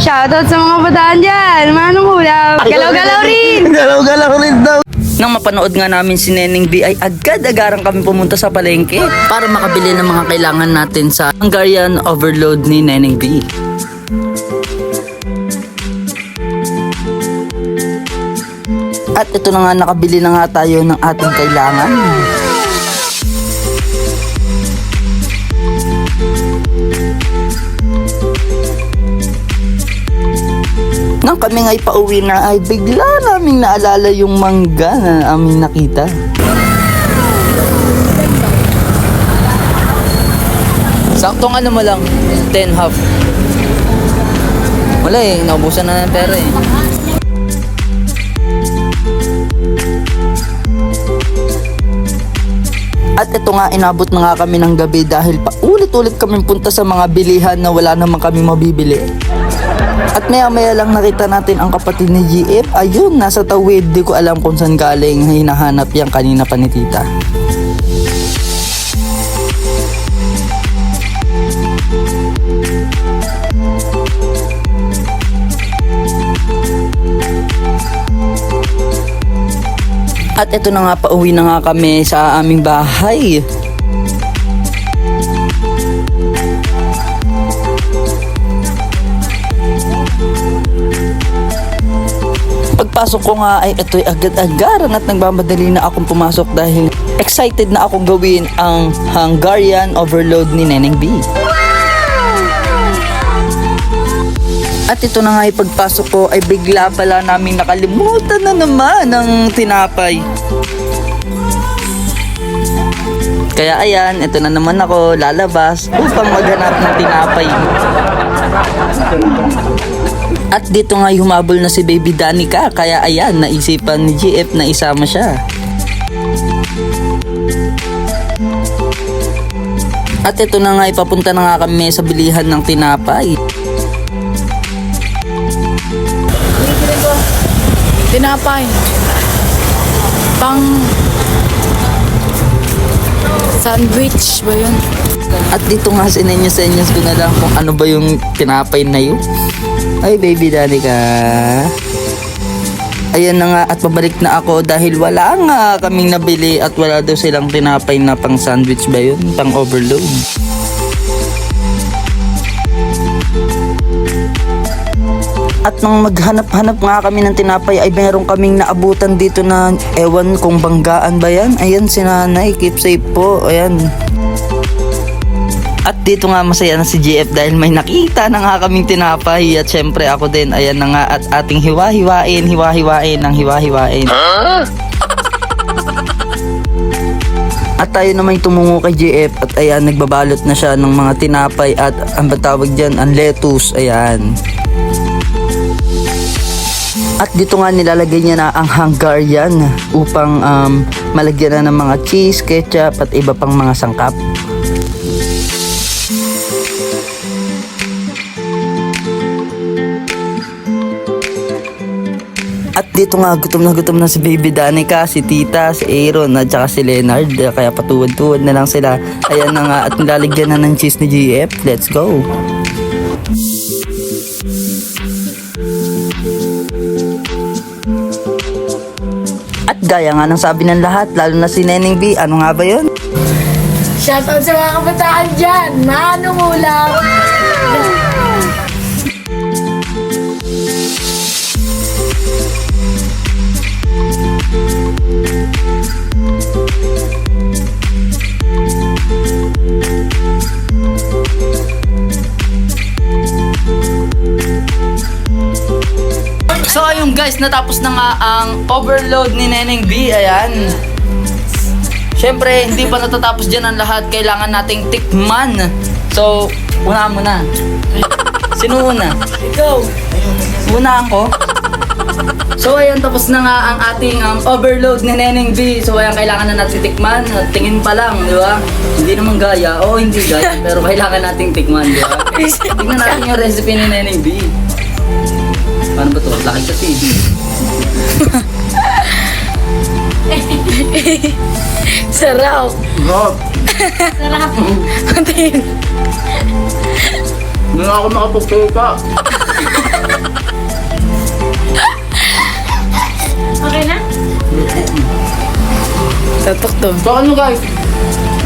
Shoutout sa mga bataan dyan. Manong ulam. Galaw-galaw rin. Galaw-galaw rin daw. Nang mapanood nga namin si Neneng B ay agad-agarang kami pumunta sa palengke para makabili ng mga kailangan natin sa Hungarian Overload ni Neneng B. At ito na nga, nakabili na nga tayo ng ating kailangan. Nang kami nga'y pauwi na ay bigla naming naalala yung mangga na aming nakita. Saktong ano mo lang, 10 half. Wala eh, naubusan na ng pera eh. At ito nga, inabot na nga kami ng gabi dahil paulit-ulit kami punta sa mga bilihan na wala naman kami mabibili. At maya-maya lang nakita natin ang kapatid ni GF. Ayun, nasa tawid. Di ko alam kung saan galing. Hinahanap yan kanina pa ni tita. At ito na nga, pauwi na nga kami sa aming bahay. Pagpasok ko nga ay ito'y agad-agaran at nagmamadali na akong pumasok dahil excited na akong gawin ang Hungarian Overload ni Neneng B. At ito na nga, pagpasok ko ay bigla pala naming nakalimutan na naman ng tinapay. Kaya ayan, ito na naman ako lalabas upang maghanap ng tinapay. At dito nga humabol na si Baby Danica, kaya ayan, naisipan ni GF na isama siya. At ito na nga, ipapunta na nga kami sa bilihan ng tinapay. Tinapay. Pang sandwich ba yun? At dito nga sinenyas ko na lang kung ano ba yung tinapay na yun. Ay, Baby Danica. Ayan na nga, at pabalik na ako dahil wala nga kaming nabili at wala daw silang tinapay na pang sandwich ba yun? Pang overload. At nang maghanap-hanap nga kami ng tinapay ay meron kaming naabutan dito na ewan kung banggaan ba yan. Ayan si nanay, keep safe po. Ayan. At dito nga masaya na si GF dahil may nakita na nga kaming tinapay. At syempre ako din, ayan na nga, at ating hiwa-hiwain ng hiwa-hiwain. At tayo naman tumungo kay GF at ayan, nagbabalot na siya ng mga tinapay at ang batawag dyan, ang lettuce. Ayan. At dito nga nilalagay niya na ang Hungarian upang malagyan na ng mga cheese, ketchup at iba pang mga sangkap. At dito nga gutom na si Baby Danica, si Tita, si Aaron at saka si Leonard. Kaya patuwad-tuwad na lang sila. Ayan na nga, at nilalagyan na ng cheese ni GF. Let's go! At gaya nga ng sabi ng lahat, lalo na si Neneng B, ano nga ba yun? Shoutout sa mga kabataan dyan. Manong ulam. So ayun guys, natapos na nga ang overload ni Neneng B. Ayan. Syempre, hindi pa natatapos dyan ang lahat. Kailangan nating tikman. So, una muna. Sino una? Ikaw. Unaan ko. So ayan, tapos na nga ang ating overload ni Neneng B. So ayan, kailangan na natin tikman. Tingin pa lang, di ba? Hindi naman gaya. Oo, hindi gaya. Pero kailangan nating tikman, di ba? Tingnan natin yung recipe ni Neneng B. Paano ba to? Laki kasi. Sarap. Rob, Sarap. Kuntiin. hindi na ako makapagpita. Tatok to. So ano guys?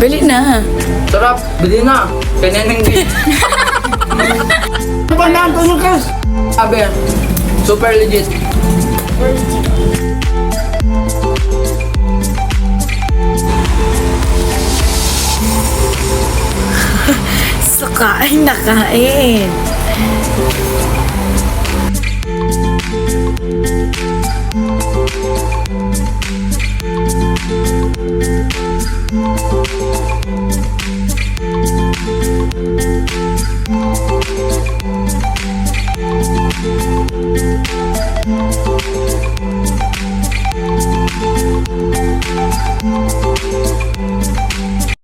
Bili na. Sarap. Bili na. Kay Neneng B. Ano ba na? Ano guys? Sabi, super legit. So, kain na kain.